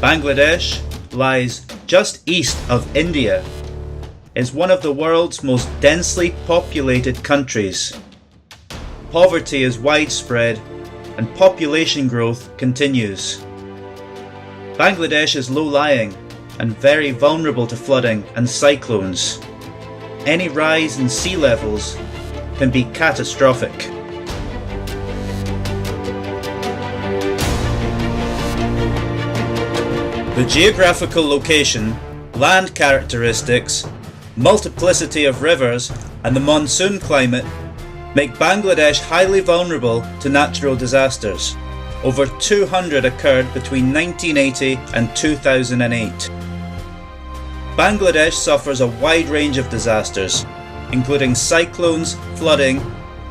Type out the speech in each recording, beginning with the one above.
Bangladesh lies just east of India. It's one of the world's most densely populated countries. Poverty is widespread and population growth continues. Bangladesh is low-lying and very vulnerable to flooding and cyclones. Any rise in sea levels can be catastrophic. The geographical location, land characteristics, multiplicity of rivers, and the monsoon climate make Bangladesh highly vulnerable to natural disasters. Over 200 occurred between 1980 and 2008. Bangladesh suffers a wide range of disasters, including cyclones, flooding,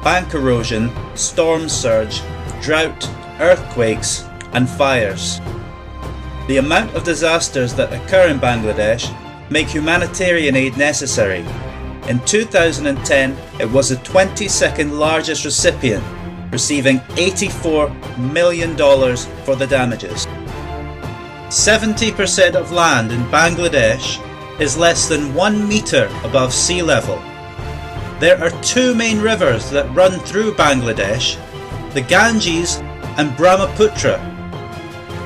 bank erosion, storm surge, drought, earthquakes, and fires. The amount of disasters that occur in Bangladesh make humanitarian aid necessary. In 2010, it was the 22nd largest recipient, receiving $84 million for the damages. 70% of land in Bangladesh is less than 1 meter above sea level. There are two main rivers that run through Bangladesh, the Ganges and Brahmaputra.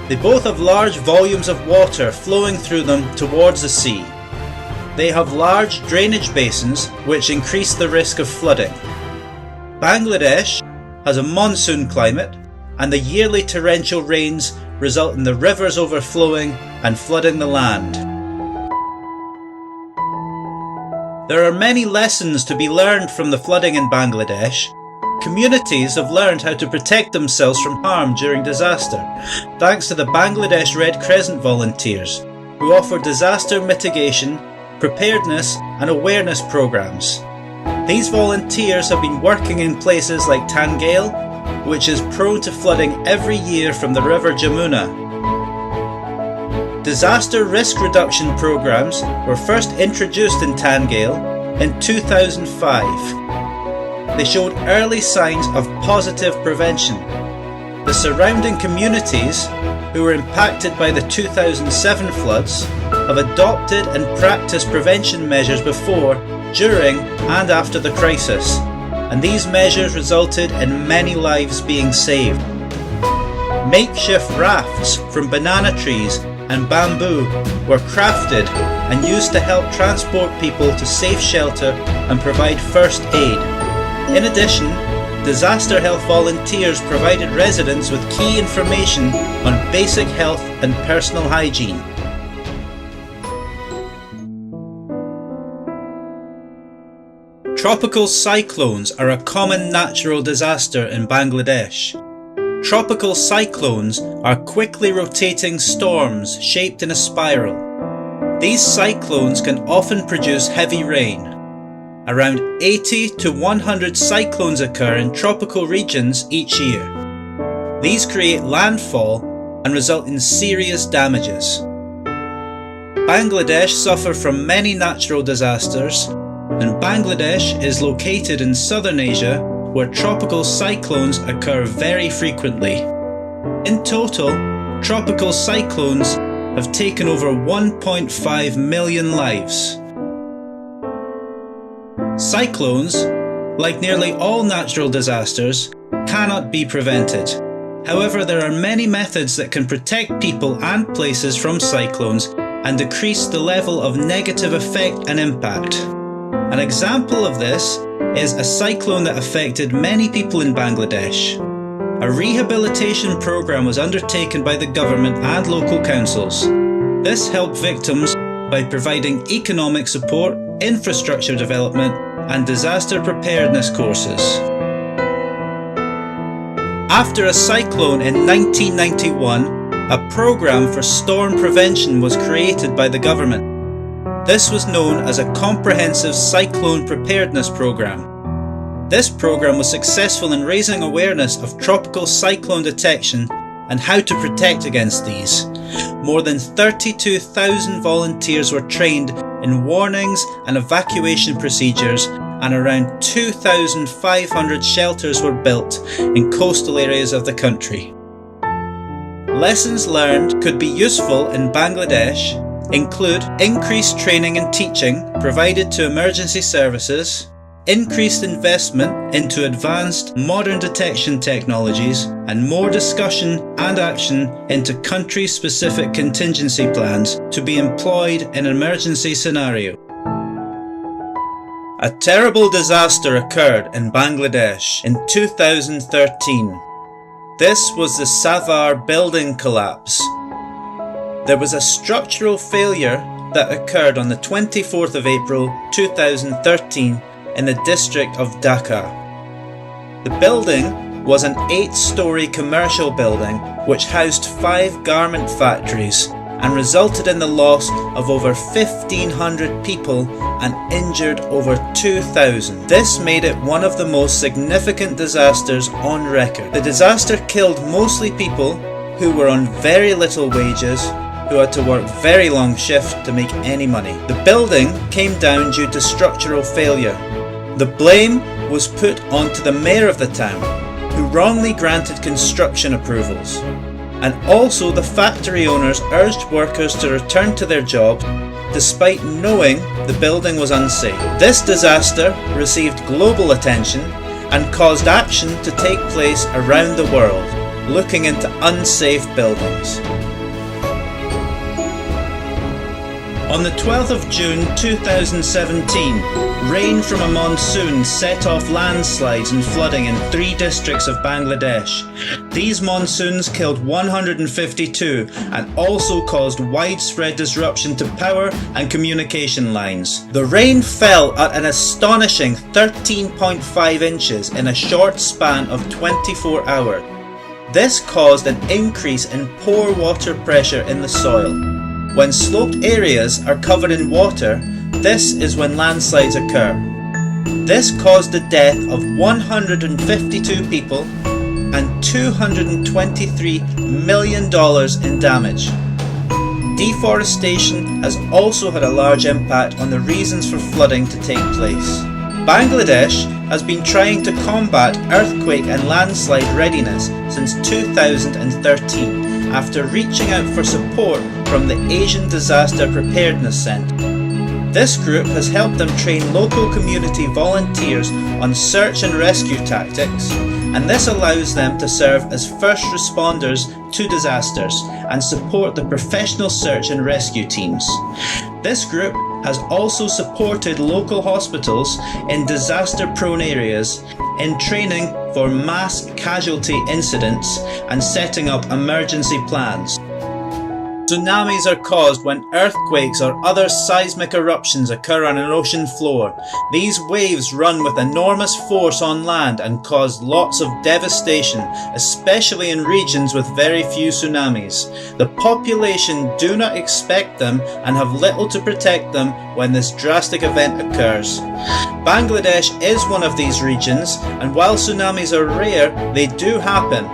They both have large volumes of water flowing through them towards the sea. They have large drainage basins which increase the risk of flooding. Bangladesh has a monsoon climate, and the yearly torrential rains result in the rivers overflowing and flooding the land. There are many lessons to be learned from the flooding in Bangladesh. Communities have learned how to protect themselves from harm during disaster, thanks to the Bangladesh Red Crescent volunteers, who offer disaster mitigation, preparedness and awareness programs. These volunteers have been working in places like Tangail, which is prone to flooding every year from the river Jamuna. Disaster risk reduction programs were first introduced in Tangail in 2005. They showed early signs of positive prevention. The surrounding communities, who were impacted by the 2007 floods, have adopted and practiced prevention measures before, during and after the crisis, and these measures resulted in many lives being saved. Makeshift rafts from banana trees and bamboo were crafted and used to help transport people to safe shelter and provide first aid. In addition, disaster health volunteers provided residents with key information on basic health and personal hygiene. Tropical cyclones are a common natural disaster in Bangladesh. Tropical cyclones are quickly rotating storms shaped in a spiral. These cyclones can often produce heavy rain. Around 80 to 100 cyclones occur in tropical regions each year. These create landfall and result in serious damages. Bangladesh suffers from many natural disasters, and Bangladesh is located in southern Asia, where tropical cyclones occur very frequently. In total, tropical cyclones have taken over 1.5 million lives. Cyclones, like nearly all natural disasters, cannot be prevented. However, there are many methods that can protect people and places from cyclones and decrease the level of negative effect and impact. An example of this is a cyclone that affected many people in Bangladesh. A rehabilitation program was undertaken by the government and local councils. This helped victims by providing economic support, infrastructure development, and disaster preparedness courses. After a cyclone in 1991, a program for storm prevention was created by the government. This was known as a Comprehensive Cyclone Preparedness Program. This program was successful in raising awareness of tropical cyclone detection and how to protect against these. More than 32,000 volunteers were trained in warnings and evacuation procedures, and around 2,500 shelters were built in coastal areas of the country. Lessons learned could be useful in Bangladesh include increased training and teaching provided to emergency services, increased investment into advanced modern detection technologies, and more discussion and action into country-specific contingency plans to be employed in an emergency scenario. A terrible disaster occurred in Bangladesh in 2013. This was the Savar building collapse. There was a structural failure that occurred on the 24th of April 2013 in the district of Dhaka. The building was an 8-storey commercial building which housed 5 garment factories and resulted in the loss of over 1,500 people and injured over 2,000. This made it one of the most significant disasters on record. The disaster killed mostly people who were on very little wages, who had to work very long shifts to make any money. The building came down due to structural failure. The blame was put onto the mayor of the town, who wrongly granted construction approvals. And also the factory owners urged workers to return to their jobs despite knowing the building was unsafe. This disaster received global attention and caused action to take place around the world, looking into unsafe buildings. On the 12th of June 2017, rain from a monsoon set off landslides and flooding in 3 districts of Bangladesh. These monsoons killed 152 and also caused widespread disruption to power and communication lines. The rain fell at an astonishing 13.5 inches in a short span of 24 hours. This caused an increase in pore water pressure in the soil. When sloped areas are covered in water, this is when landslides occur. This caused the death of 152 people and $223 million in damage. Deforestation has also had a large impact on the reasons for flooding to take place. Bangladesh has been trying to combat earthquake and landslide readiness since 2013. After reaching out for support from the Asian Disaster Preparedness Centre. This group has helped them train local community volunteers on search and rescue tactics, and this allows them to serve as first responders to disasters and support the professional search and rescue teams. This group has also supported local hospitals in disaster-prone areas in training for mass casualty incidents and setting up emergency plans. Tsunamis are caused when earthquakes or other seismic eruptions occur on an ocean floor. These waves run with enormous force on land and cause lots of devastation, especially in regions with very few tsunamis. The population do not expect them and have little to protect them when this drastic event occurs. Bangladesh is one of these regions, and while tsunamis are rare, they do happen.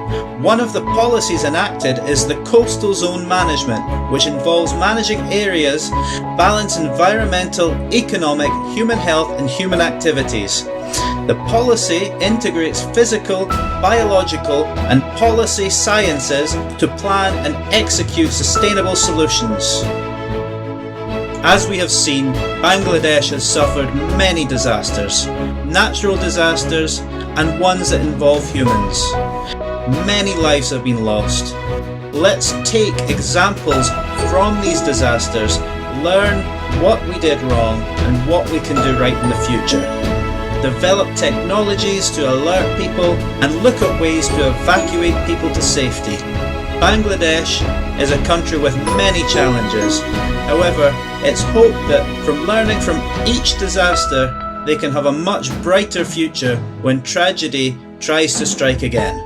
One of the policies enacted is the Coastal Zone Management, which involves managing areas, balance environmental, economic, human health and human activities. The policy integrates physical, biological and policy sciences to plan and execute sustainable solutions. As we have seen, Bangladesh has suffered many disasters, natural disasters and ones that involve humans. Many lives have been lost. Let's take examples from these disasters, learn what we did wrong and what we can do right in the future. Develop technologies to alert people and look at ways to evacuate people to safety. Bangladesh is a country with many challenges. However, it's hoped that from learning from each disaster, they can have a much brighter future when tragedy tries to strike again.